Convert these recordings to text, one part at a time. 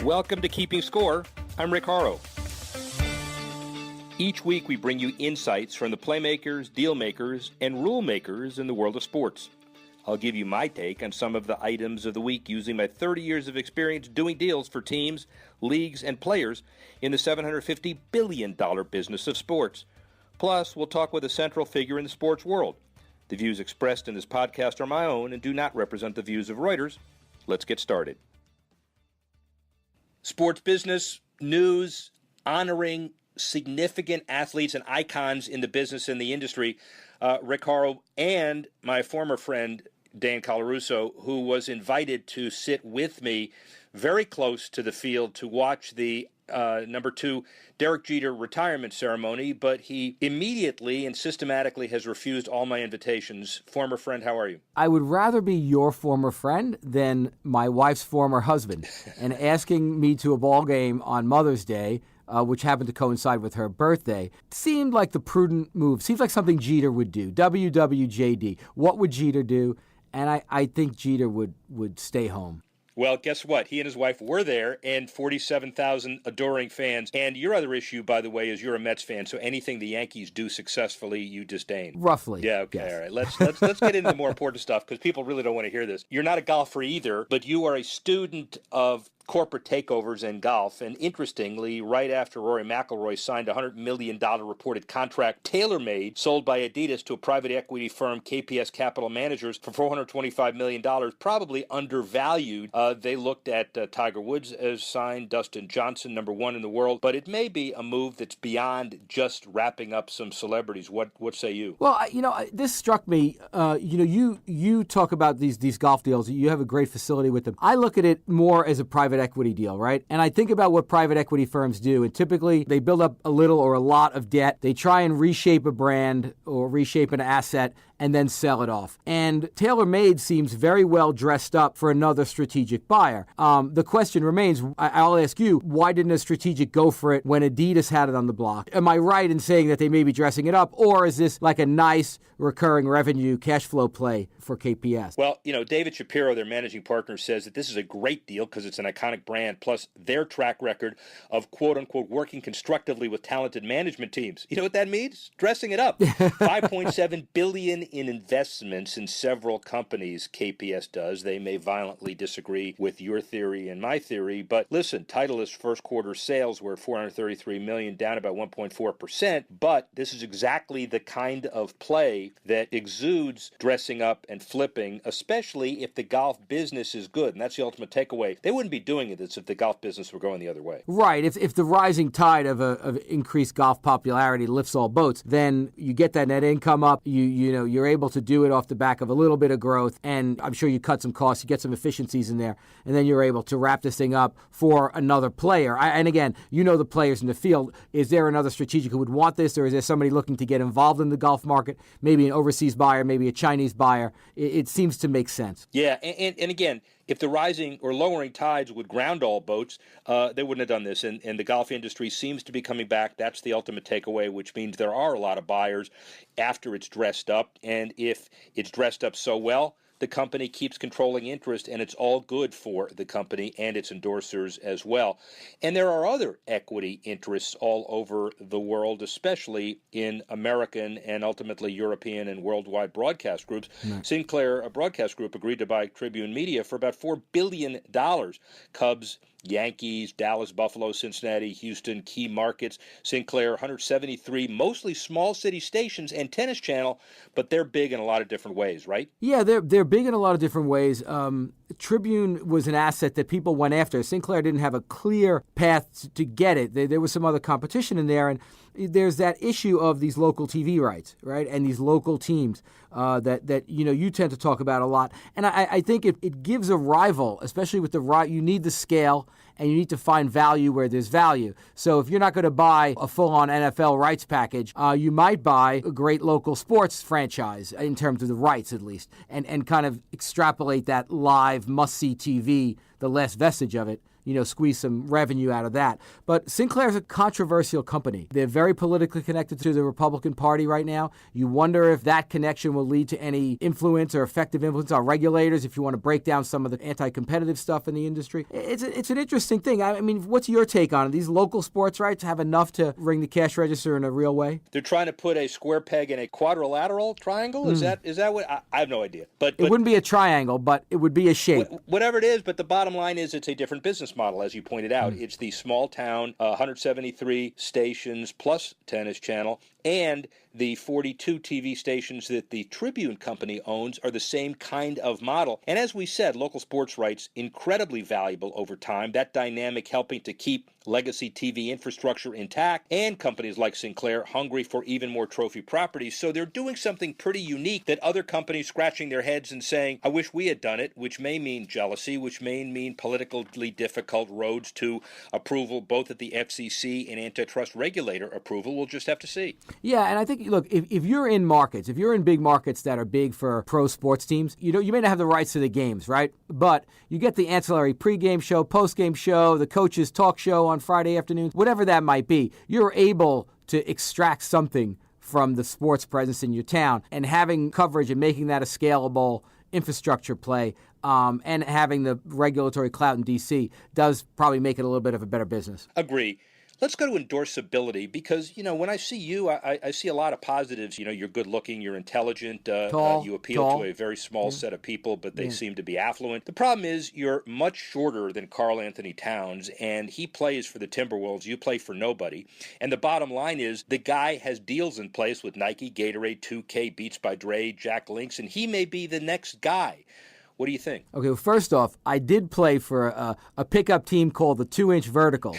Welcome to Keeping Score. I'm Rick Horrow. Each week we bring you insights from the playmakers, deal makers, and rule makers in the world of sports. I'll give you my take on some of the items of the week using my 30 years of experience doing deals for teams, leagues, and players in the $750 billion business of sports. Plus, we'll talk with a central figure in the sports world. The views expressed in this podcast are my own and do not represent the views of Reuters. Let's get started. Sports business, news, honoring significant athletes and icons in the business and the industry. Rick Horrow and my former friend, Dan Colarusso, who was invited to sit with me very close to the field to watch the number 2 Derek Jeter retirement ceremony, but he immediately and systematically has refused all my invitations. Former friend, how are you? I would rather be your former friend than my wife's former husband. And asking me to a ball game on Mother's Day, which happened to coincide with her birthday, seemed like the prudent move. Seems like something Jeter would do. WWJD. What would Jeter do? And I think Jeter would stay home. Well, guess what? He and his wife were there, and 47,000 adoring fans. And your other issue, by the way, is you're a Mets fan, so anything the Yankees do successfully, you disdain. Roughly. Yeah, okay, yes. All right. Let's get into the more important stuff, because people really don't want to hear this. You're not a golfer either, but you are a student of corporate takeovers in golf, and interestingly, right after Rory McIlroy signed a $100 million reported contract, TaylorMade, sold by Adidas to a private equity firm, KPS Capital Managers, for $425 million, probably undervalued. They looked at Tiger Woods as signed, Dustin Johnson, number 1 in the world, but it may be a move that's beyond just wrapping up some celebrities. What say you? Well, this struck me. You talk about these golf deals. You have a great facility with them. I look at it more as a private equity deal, right? And I think about what private equity firms do. And typically they build up a little or a lot of debt. They try and reshape a brand or reshape an asset and then sell it off. And TaylorMade seems very well dressed up for another strategic buyer. The question remains, I'll ask you, why didn't a strategic go for it when Adidas had it on the block? Am I right in saying that they may be dressing it up, or is this like a nice recurring revenue cash flow play for KPS? Well, David Shapiro, their managing partner, says that this is a great deal because it's an iconic brand, plus their track record of quote-unquote working constructively with talented management teams. You know what that means? Dressing it up. $5.7 billion in investments in several companies KPS does. They may violently disagree with your theory and my theory, but listen, Titleist's first quarter sales were $433 million, down about 1.4%, but this is exactly the kind of play that exudes dressing up and flipping, especially if the golf business is good, and that's the ultimate takeaway. They wouldn't be doing it if the golf business were going the other way. Right. If the rising tide of increased golf popularity lifts all boats, then you get that net income up. You're able to do it off the back of a little bit of growth, and I'm sure you cut some costs, you get some efficiencies in there, and then you're able to wrap this thing up for another player. And again, the players in the field. Is there another strategic who would want this, or is there somebody looking to get involved in the golf market? Maybe an overseas buyer, maybe a Chinese buyer. It seems to make sense. Yeah, and again, if the rising or lowering tides would ground all boats, they wouldn't have done this. And the golf industry seems to be coming back. That's the ultimate takeaway, which means there are a lot of buyers after it's dressed up. And if it's dressed up so well, the company keeps controlling interest, and it's all good for the company and its endorsers as well. And there are other equity interests all over the world, especially in American and ultimately European and worldwide broadcast groups. Right. Sinclair, a broadcast group, agreed to buy Tribune Media for about $4 billion. Cubs, Yankees, Dallas, Buffalo, Cincinnati, Houston, key markets. Sinclair, 173 mostly small city stations and Tennis Channel, but they're big in a lot of different ways, right? Yeah, they're big in a lot of different ways. Tribune was an asset that people went after. Sinclair didn't have a clear path to get it. There was some other competition in there, and there's that issue of these local TV rights, right, and these local teams that you tend to talk about a lot. And I think it gives a rival, especially with the right. You need the scale, and you need to find value where there's value. So if you're not going to buy a full-on NFL rights package, you might buy a great local sports franchise in terms of the rights, at least, and kind of extrapolate that live must-see TV, the last vestige of it, squeeze some revenue out of that. But Sinclair's a controversial company. They're very politically connected to the Republican Party right now. You wonder if that connection will lead to any influence or effective influence on regulators if you want to break down some of the anti-competitive stuff in the industry. It's an interesting thing. I mean, what's your take on it? These local sports rights have enough to ring the cash register in a real way? They're trying to put a square peg in a quadrilateral triangle? Is that what? I have no idea. But it wouldn't be a triangle, but it would be a shape. Whatever it is, but the bottom line is it's a different business model, as you pointed out. It's the small town, 173 stations plus Tennis Channel, and the 42 TV stations that the Tribune Company owns are the same kind of model. And as we said, local sports rights, incredibly valuable over time. That dynamic helping to keep legacy TV infrastructure intact, and companies like Sinclair hungry for even more trophy properties. So they're doing something pretty unique that other companies scratching their heads and saying, I wish we had done it, which may mean jealousy, which may mean politically difficult roads to approval, both at the FCC and antitrust regulator approval. We'll just have to see. Yeah, and I think, look, if you're in markets, if you're in big markets that are big for pro sports teams, you may not have the rights to the games, right? But you get the ancillary pregame show, postgame show, the coaches' talk show on Friday afternoons, whatever that might be. You're able to extract something from the sports presence in your town, and having coverage and making that a scalable infrastructure play, and having the regulatory clout in D.C. does probably make it a little bit of a better business. Agree. Let's go to endorsability because, when I see you, I see a lot of positives. You're good looking, you're intelligent, Tall, you appeal to a very small set of people, but they seem to be affluent. The problem is you're much shorter than Karl Anthony Towns, and he plays for the Timberwolves, you play for nobody. And the bottom line is the guy has deals in place with Nike, Gatorade, 2K, Beats by Dre, Jack Links, and he may be the next guy. What do you think? Okay, well, first off, I did play for a pickup team called the 2-Inch Vertical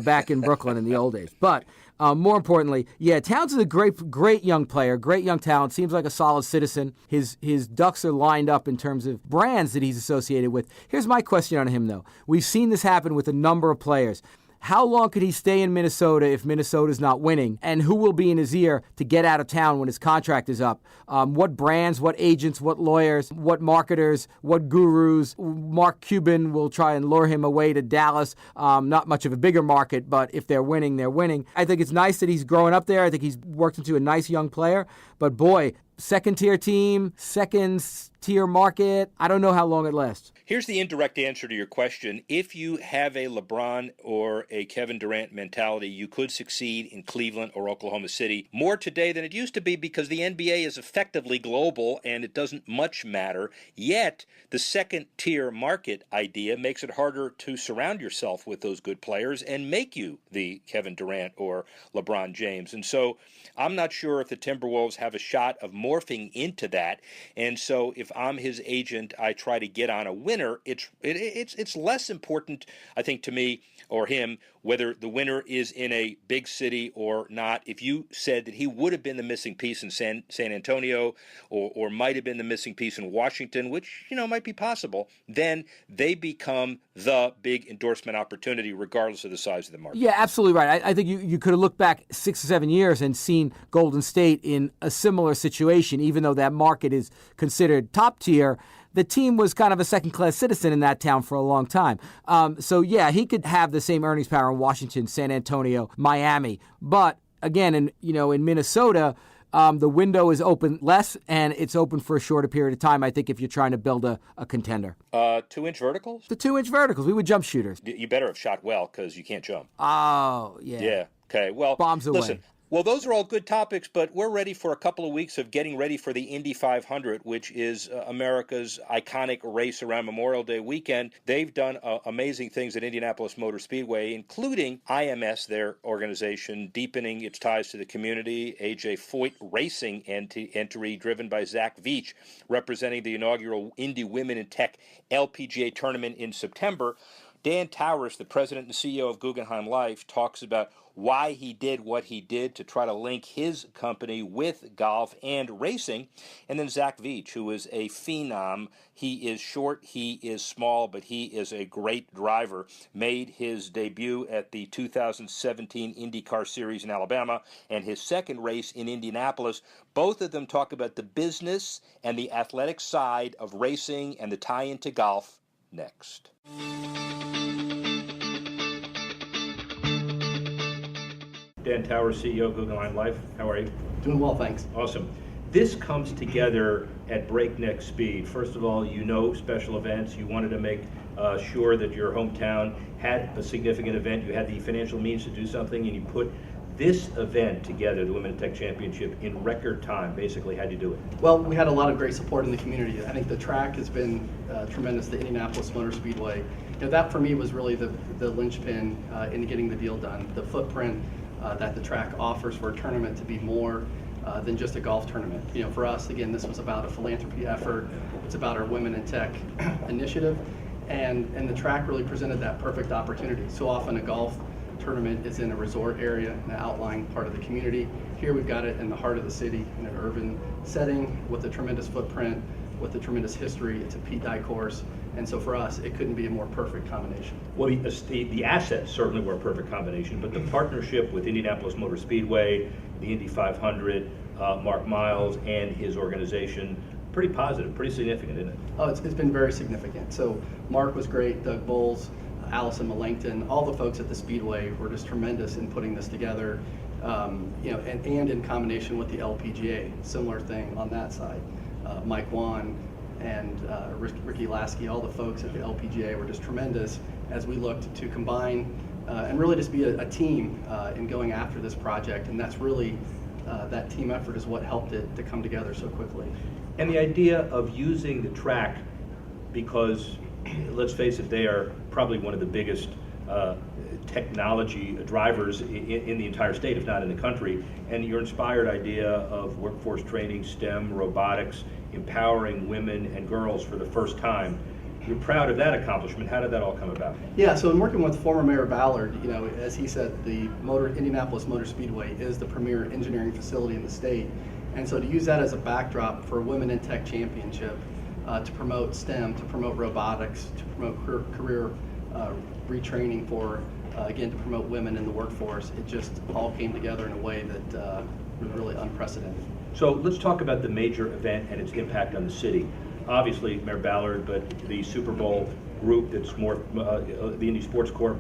back in Brooklyn in the old days. But more importantly, Towns is a great young player, great young talent, seems like a solid citizen. His ducks are lined up in terms of brands that he's associated with. Here's my question on him, though. We've seen this happen with a number of players. How long could he stay in Minnesota if Minnesota's not winning? And who will be in his ear to get out of town when his contract is up? What brands, what agents, what lawyers, what marketers, what gurus? Mark Cuban will try and lure him away to Dallas. Not much of a bigger market, but if they're winning, they're winning. I think it's nice that he's growing up there. I think he's worked into a nice young player. But boy, second-tier team, second-tier market. I don't know how long it lasts. Here's the indirect answer to your question. If you have a LeBron or a Kevin Durant mentality, you could succeed in Cleveland or Oklahoma City more today than it used to be because the NBA is effectively global and it doesn't much matter. Yet, the second-tier market idea makes it harder to surround yourself with those good players and make you the Kevin Durant or LeBron James. And so I'm not sure if the Timberwolves have a shot of morphing into that. And so if I'm his agent, I try to get on a winner. It's less important, I think, to me or him whether the winner is in a big city or not. If you said that he would have been the missing piece in San Antonio or might have been the missing piece in Washington, which might be possible, then they become the big endorsement opportunity regardless of the size of the market. Yeah, absolutely right. I think you could have looked back 6 or 7 years and seen Golden State in a similar situation, even though that market is considered top tier. The team was kind of a second-class citizen in that town for a long time. He could have the same earnings power in Washington, San Antonio, Miami. But again, in Minnesota, the window is open less, and it's open for a shorter period of time, I think, if you're trying to build a contender. 2-inch verticals? The 2-inch verticals. We were jump shooters. You better have shot well because you can't jump. Oh, yeah. Yeah. Okay. Well, bombs away. Listen. Well, those are all good topics, but we're ready for a couple of weeks of getting ready for the Indy 500, which is America's iconic race around Memorial Day weekend. They've done amazing things at Indianapolis Motor Speedway, including IMS, their organization, deepening its ties to the community. AJ Foyt Racing entry driven by Zach Veach, representing the inaugural Indy Women in Tech LPGA tournament in September. Dan Towers, the president and CEO of Guggenheim Life, talks about why he did what he did to try to link his company with golf and racing. And then Zach Veach, who is a phenom. He is short, he is small, but he is a great driver. Made his debut at the 2017 IndyCar Series in Alabama and his second race in Indianapolis. Both of them talk about the business and the athletic side of racing and the tie into golf next. Dan Towers, CEO of Guggenheim Life. How are you? Doing well, thanks. Awesome. This comes together at breakneck speed. First of all, you know special events. You wanted to make sure that your hometown had a significant event. You had the financial means to do something, and you put this event together, the Women in Tech Championship, in record time. Basically, how'd you do it? Well, we had a lot of great support in the community. I think the track has been tremendous, the Indianapolis Motor Speedway. That for me was really the linchpin in getting the deal done. The footprint that the track offers for a tournament to be more than just a golf tournament. For us, again, this was about a philanthropy effort. It's about our Women in Tech initiative, and the track really presented that perfect opportunity. So often a golf tournament is in a resort area, in an outlying part of the community. Here we've got it in the heart of the city, in an urban setting with a tremendous footprint, with a tremendous history. It's a Pete Dye course, and so for us, it couldn't be a more perfect combination. Well, the assets certainly were a perfect combination, but the partnership with Indianapolis Motor Speedway, the Indy 500, Mark Miles and his organization, pretty positive, pretty significant, isn't it? Oh, it's been very significant. So Mark was great, Doug Bowles, Allison Millington, all the folks at the Speedway were just tremendous in putting this together, and in combination with the LPGA, similar thing on that side. Mike Wan and Ricky Lasky, all the folks at the LPGA were just tremendous as we looked to combine and really just be a team in going after this project, and that's really that team effort is what helped it to come together so quickly. And the idea of using the track, because let's face it, they are probably one of the biggest technology drivers in the entire state, if not in the country, and your inspired idea of workforce training, STEM, robotics, empowering women and girls for the first time. You're proud of that accomplishment. How did that all come about? Yeah, so in working with former Mayor Ballard, as he said, the Indianapolis Motor Speedway is the premier engineering facility in the state. And so to use that as a backdrop for a Women in Tech Championship, to promote STEM, to promote robotics, to promote career retraining for, again, to promote women in the workforce, it just all came together in a way that was really unprecedented. So let's talk about the major event and its impact on the city. Obviously, Mayor Ballard, but the Super Bowl group that's more, the Indy Sports Corp,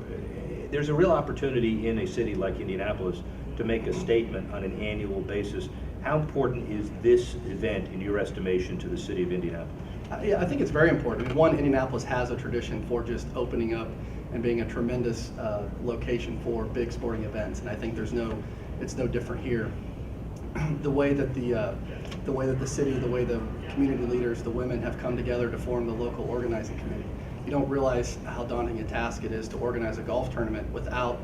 there's a real opportunity in a city like Indianapolis to make a statement on an annual basis. How important is this event, in your estimation, to the city of Indianapolis? Yeah, I think it's very important. One, Indianapolis has a tradition for just opening up and being a tremendous location for big sporting events, and I think it's no different here. The way that the city, the way the community leaders, the women have come together to form the local organizing committee. You don't realize how daunting a task it is to organize a golf tournament without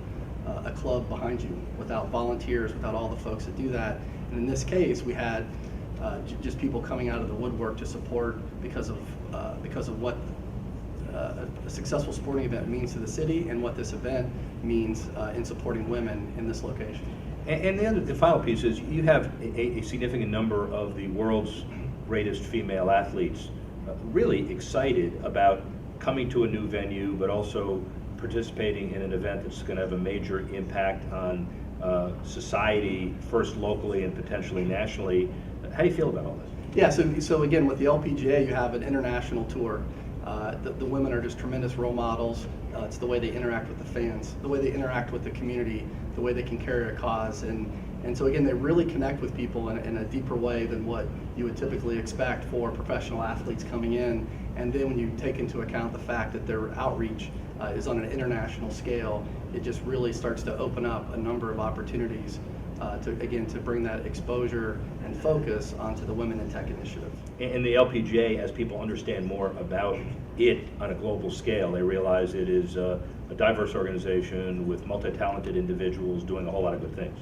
a club behind you, without volunteers, without all the folks that do that. And in this case, we had just people coming out of the woodwork to support because of what a successful sporting event means to the city and what this event means in supporting women in this location. And the final piece is you have a significant number of the world's greatest female athletes really excited about coming to a new venue, but also participating in an event that's going to have a major impact on society, first locally and potentially nationally. How do you feel about all this? Yeah, so again, with the LPGA, you have an international tour. The women are just tremendous role models. It's the way they interact with the fans, the way they interact with the community, the way they can carry a cause. And so again, they really connect with people in a deeper way than what you would typically expect for professional athletes coming in. And then when you take into account the fact that their outreach is on an international scale, it just really starts to open up a number of opportunities to bring that exposure and focus onto the Women in Tech initiative. And the LPGA, as people understand more about it on a global scale, they realize it is a diverse organization with multi-talented individuals doing a whole lot of good things.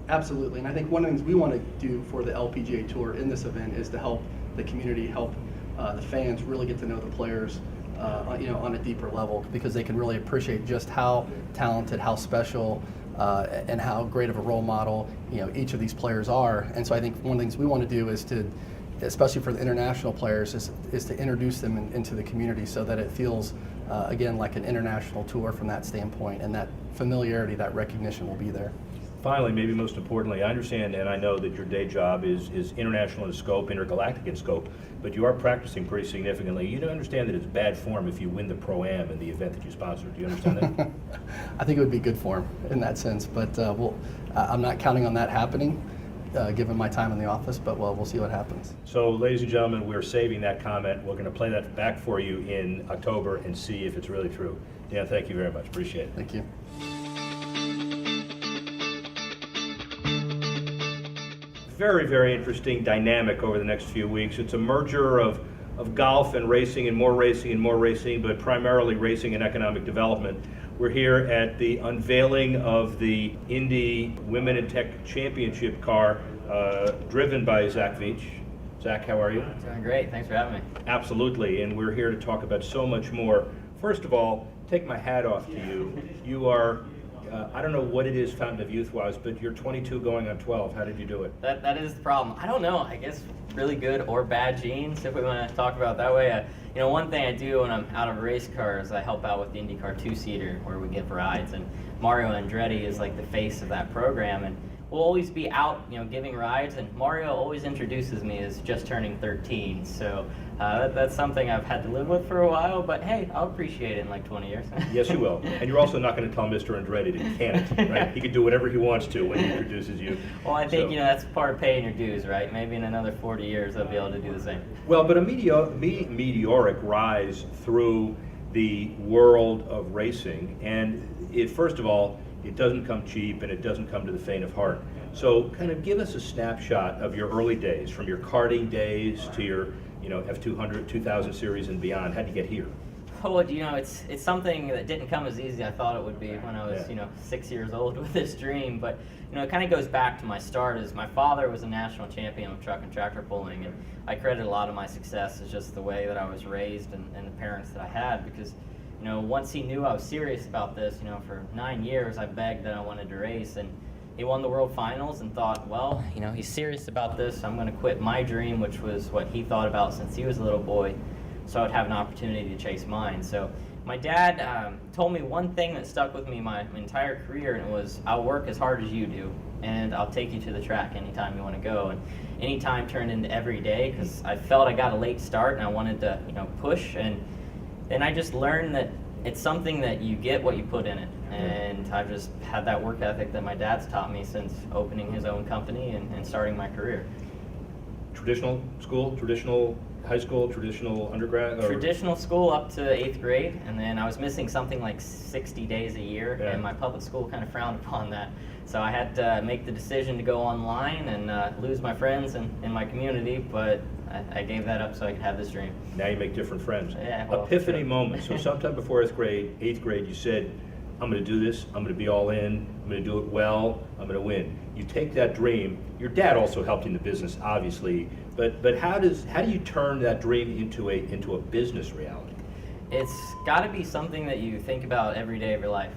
Absolutely, and I think one of the things we want to do for the LPGA Tour in this event is to help the community, help the fans really get to know the players on a deeper level, because they can really appreciate just how talented, how special, and how great of a role model each of these players are. And so I think one of the things we want to do is to, especially for the international players, is to introduce them into the community so that it feels again like an international tour from that standpoint, and that familiarity, that recognition will be there. finally, maybe most importantly, I understand and I know that your day job is international in scope, intergalactic in scope, but you are practicing pretty significantly. You don't understand that it's bad form if you win the Pro-Am in the event that you sponsor. Do you understand that? I think it would be good form in that sense, but I'm not counting on that happening. Given my time in the office, but we'll see what happens. So, ladies and gentlemen, we're saving that comment. We're going to play that back for you in October and see if it's really true. Dan, thank you very much. Appreciate it. Thank you. Very, very interesting dynamic over the next few weeks. It's a merger of golf and racing and more racing and more racing, but primarily racing and economic development. We're here at the unveiling of the Indy Women in Tech Championship car, driven by Zach Veach. Zach, how are you? Doing great. Thanks for having me. Absolutely, and we're here to talk about so much more. First of all, take my hat off to you. You are, I don't know what it is Fountain of Youth was, but you're 22 going on 12. How did you do it? That is the problem. I don't know. I guess really good or bad genes, if we want to talk about it that way. One thing I do when I'm out of race cars, I help out with the IndyCar two-seater where we give rides, and Mario Andretti is like the face of that program, and we'll always be out, giving rides, and Mario always introduces me as just turning 13, so that's something I've had to live with for a while, but hey, I'll appreciate it in like 20 years. Yes, you will. And you're also not going to tell Mr. Andretti that he can't, right? He can do whatever he wants to when he introduces you. Well, I think, that's part of paying your dues, right? Maybe in another 40 years I'll be able to do the same. Well, but a meteoric rise through the world of racing, and first of all, it doesn't come cheap and it doesn't come to the faint of heart. So kind of give us a snapshot of your early days, from your karting days to your F200, 2000 series and beyond. How'd you get here? Oh, it's something that didn't come as easy as I thought it would be when I was, 6 years old with this dream. But, it kind of goes back to my start as my father was a national champion of truck and tractor pulling. And I credit a lot of my success as just the way that I was raised and the parents that I had. Because, once he knew I was serious about this, for 9 years I begged that I wanted to race. And he won the World Finals and thought, well, he's serious about this. I'm going to quit my dream, which was what he thought about since he was a little boy, so I would have an opportunity to chase mine. So my dad told me one thing that stuck with me my entire career, and it was, I'll work as hard as you do, and I'll take you to the track anytime you want to go. And anytime turned into every day, because I felt I got a late start and I wanted to push. And then I just learned that it's something that you get what you put in it. And I've just had that work ethic that my dad's taught me since opening his own company and starting my career. Traditional school, traditional high school, traditional undergrad? Or? Traditional school up to 8th grade, and then I was missing something like 60 days a year, and my public school kind of frowned upon that. So I had to make the decision to go online and lose my friends in my community, but I gave that up so I could have this dream. Now you make different friends. Yeah, well, Epiphany sure. moment. So sometime before 8th grade, you said, I'm going to do this, I'm going to be all in, I'm going to do it well, I'm going to win. You take that dream. Your dad also helped in the business, obviously, but how do you turn that dream into a business reality? It's got to be something that you think about every day of your life.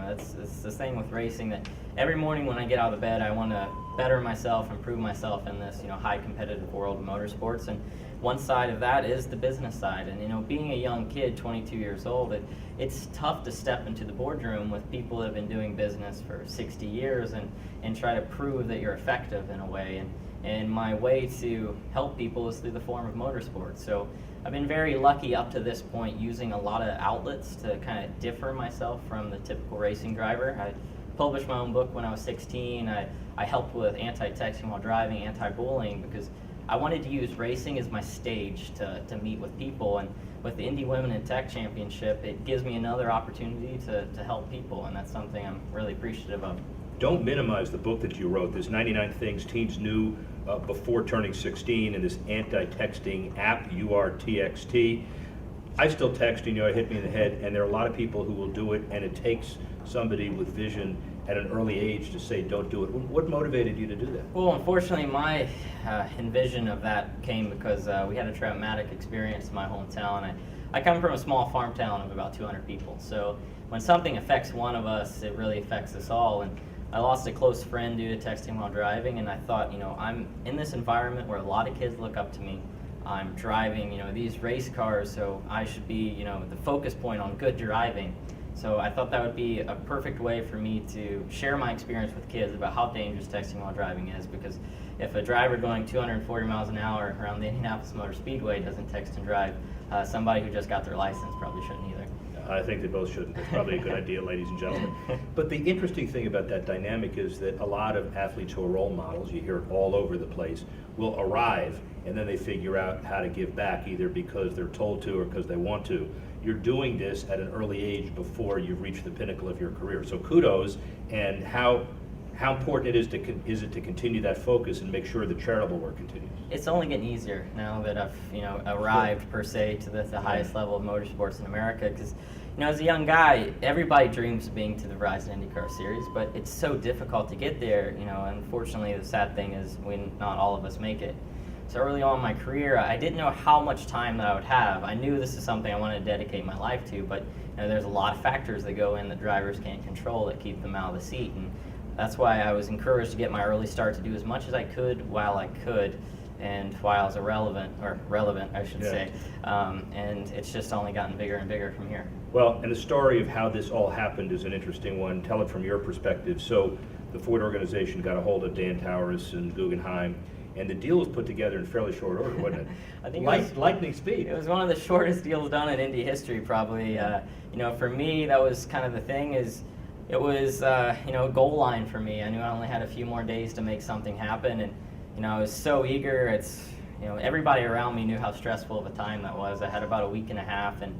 It's the same with racing, that every morning when I get out of bed, I want to better myself, improve myself in this high competitive world of motorsports. And one side of that is the business side. And being a young kid, 22 years old, it's tough to step into the boardroom with people that have been doing business for 60 years and try to prove that you're effective in a way. And my way to help people is through the form of motorsports. So I've been very lucky up to this point, using a lot of outlets to kind of differ myself from the typical racing driver. I published my own book when I was 16. I helped with anti-texting while driving, anti-bullying, because I wanted to use racing as my stage to meet with people. And with the Indy Women in Tech Championship, it gives me another opportunity to help people, and that's something I'm really appreciative of. Don't minimize the book that you wrote, this 99 Things Teens Knew Before Turning 16, and this anti-texting app, URTXT. I still text, it hit me in the head, and there are a lot of people who will do it, and it takes somebody with vision at an early age to say, don't do it. What motivated you to do that? Well, unfortunately, my envision of that came because we had a traumatic experience in my hometown. I come from a small farm town of about 200 people, so when something affects one of us, it really affects us all. And I lost a close friend due to texting while driving, and I thought, I'm in this environment where a lot of kids look up to me. I'm driving, these race cars, so I should be, the focus point on good driving. So I thought that would be a perfect way for me to share my experience with kids about how dangerous texting while driving is, because if a driver going 240 miles an hour around the Indianapolis Motor Speedway doesn't text and drive, somebody who just got their license probably shouldn't either. I think they both shouldn't. That's probably a good idea, ladies and gentlemen. But the interesting thing about that dynamic is that a lot of athletes who are role models, you hear it all over the place, will arrive and then they figure out how to give back, either because they're told to or because they want to. You're doing this at an early age before you've reached the pinnacle of your career. So kudos, and how important is it to continue that focus and make sure the charitable work continues? It's only getting easier now that I've arrived per se to the highest level of motorsports in America, because as a young guy, everybody dreams of being to the Verizon IndyCar Series, but it's so difficult to get there. Unfortunately, the sad thing is not all of us make it. So early on in my career, I didn't know how much time that I would have. I knew this is something I wanted to dedicate my life to, but there's a lot of factors that go in that drivers can't control that keep them out of the seat, and that's why I was encouraged to get my early start to do as much as I could while I could, and while I was relevant, I should say. And it's just only gotten bigger and bigger from here. Well, and the story of how this all happened is an interesting one. Tell it from your perspective. So the Ford organization got a hold of Dan Towers and Guggenheim, and the deal was put together in fairly short order, wasn't it? I think lightning speed. It was one of the shortest deals done in Indy history, probably. For me, that was kind of the thing. It was a goal line for me. I knew I only had a few more days to make something happen, and I was so eager. It's everybody around me knew how stressful of a time that was. I had about a week and a half, and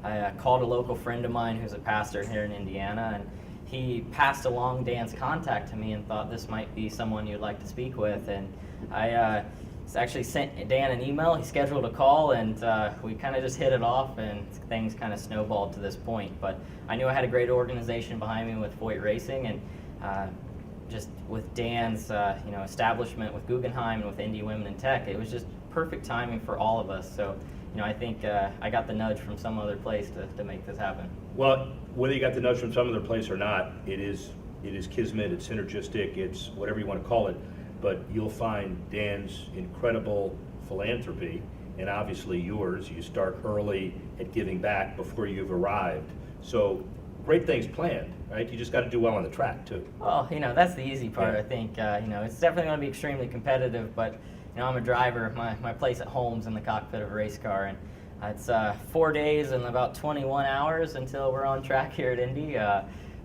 I called a local friend of mine who's a pastor here in Indiana, and he passed along Dan's contact to me and thought this might be someone you'd like to speak with. And I actually sent Dan an email. He scheduled a call, and we kind of just hit it off, and things kind of snowballed to this point. But I knew I had a great organization behind me with Foyt Racing, and just with Dan's establishment with Guggenheim and with Indy Women in Tech, it was just perfect timing for all of us. So I think I got the nudge from some other place to make this happen. Well, whether you got the nudge from some other place or not, it is kismet, it's synergistic, it's whatever you want to call it. But you'll find Dan's incredible philanthropy, and obviously yours. You start early at giving back before you've arrived. So great things planned, right? You just got to do well on the track too. Well, that's the easy part. Yeah. I think it's definitely going to be extremely competitive, but I'm a driver. My place at home's in the cockpit of a race car, and it's 4 days and about 21 hours until we're on track here at Indy.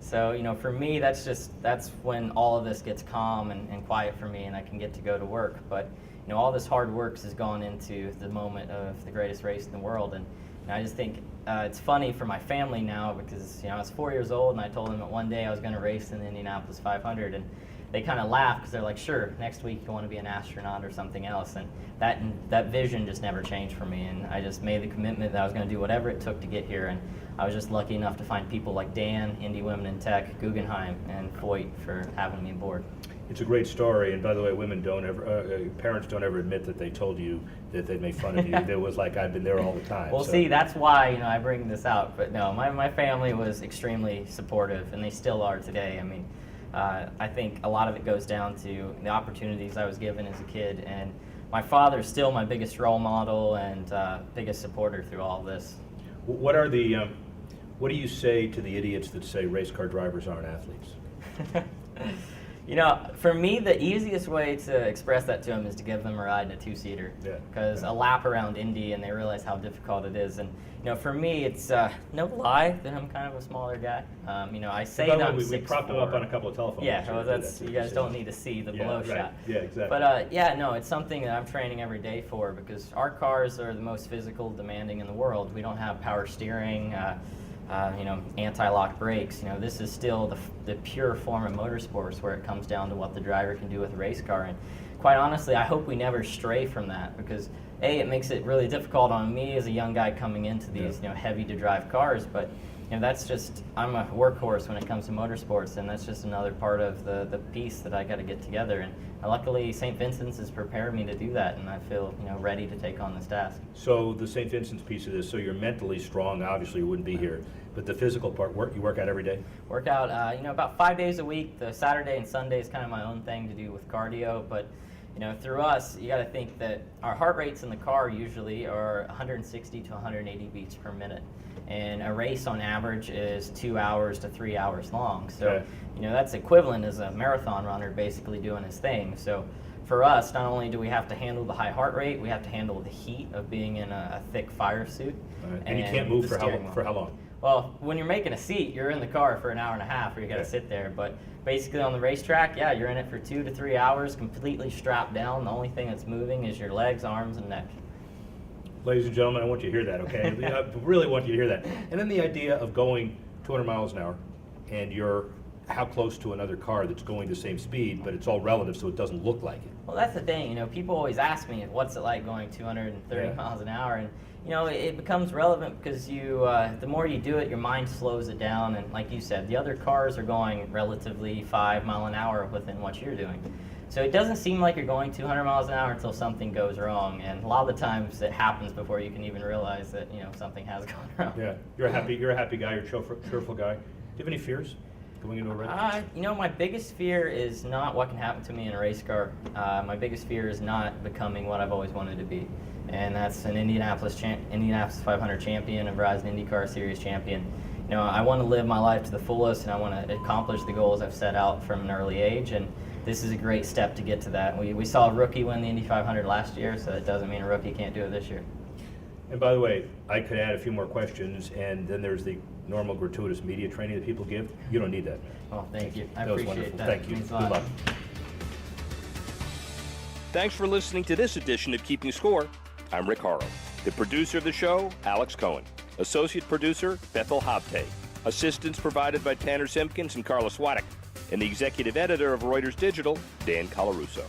So for me, that's when all of this gets calm and quiet for me, and I can get to go to work. But all this hard work has gone into the moment of the greatest race in the world, and I just think it's funny for my family now, because I was 4 years old and I told them that one day I was going to race in the Indianapolis 500, and they kind of laughed because they're like, sure, next week you want to be an astronaut or something else. And that vision just never changed for me, and I just made the commitment that I was going to do whatever it took to get here. And I was just lucky enough to find people like Dan, Indy Women in Tech, Guggenheim, and Foyt for having me aboard. It's a great story, and by the way, parents don't ever admit that they told you that they made fun of you. It was like, I've been there all the time. Well, so. See, that's why I bring this out. But no, my family was extremely supportive, and they still are today. I mean, I think a lot of it goes down to the opportunities I was given as a kid, and my father is still my biggest role model and biggest supporter through all of this. What do you say to the idiots that say race car drivers aren't athletes? For me, the easiest way to express that to them is to give them a ride in a two-seater. Yeah. Because a lap around Indy, and they realize how difficult it is. And for me, it's no lie that I'm kind of a smaller guy. I say that I'm 6'4". We propped him up on a couple of telephones. Yeah, well, you guys don't need to see the below right. shot. Yeah, exactly. But it's something that I'm training every day for, because our cars are the most physical, demanding in the world. We don't have power steering. Anti-lock brakes. This is still the pure form of motorsports, where it comes down to what the driver can do with a race car. And quite honestly, I hope we never stray from that, because it makes it really difficult on me as a young guy coming into these heavy to drive cars. But that's just, I'm a workhorse when it comes to motorsports, and that's just another part of the piece that I got to get together. And luckily, St. Vincent's has prepared me to do that, and I feel ready to take on this task. So the St. Vincent's piece of this, so you're mentally strong, obviously you wouldn't be here, but the physical part, you work out every day? Work out, about 5 days a week. The Saturday and Sunday is kind of my own thing to do with cardio, but through us, you got to think that our heart rates in the car usually are 160 to 180 beats per minute. And a race on average is 2 hours to 3 hours long. So, that's equivalent as a marathon runner basically doing his thing. So for us, not only do we have to handle the high heart rate, we have to handle the heat of being in a thick fire suit. Right. And you can't move for how long? Well, when you're making a seat, you're in the car for an hour and a half, or you got to sit there. But basically on the racetrack, you're in it for 2 to 3 hours, completely strapped down. The only thing that's moving is your legs, arms, and neck. Ladies and gentlemen, I want you to hear that, okay? I really want you to hear that. And then the idea of going 200 miles an hour, and you're how close to another car that's going the same speed, but it's all relative, so it doesn't look like it. Well, that's the thing. People always ask me, what's it like going 230 miles an hour? And it becomes relevant because the more you do it, your mind slows it down. And like you said, the other cars are going relatively 5 mile an hour within what you're doing. So it doesn't seem like you're going 200 miles an hour until something goes wrong. And a lot of the times it happens before you can even realize that, something has gone wrong. Yeah, you're a happy guy, you're a cheerful guy. Do you have any fears going into a race? My biggest fear is not what can happen to me in a race car. My biggest fear is not becoming what I've always wanted to be. And that's an Indianapolis 500 champion, a Verizon IndyCar Series champion. I want to live my life to the fullest, and I want to accomplish the goals I've set out from an early age. And this is a great step to get to that. We saw a rookie win the Indy 500 last year, so that doesn't mean a rookie can't do it this year. And by the way, I could add a few more questions, and then there's the normal gratuitous media training that people give. You don't need that. Oh, thank you. I That was appreciate wonderful. that. Thank you. Means a Good lot. luck. Thanks for listening to this edition of Keeping Score. I'm Rick Horrow. The producer of the show, Alex Cohen. Associate producer, Bethel Habte. Assistance provided by Tanner Simpkins and Carlos Waddick. And the executive editor of Reuters Digital, Dan Colarusso.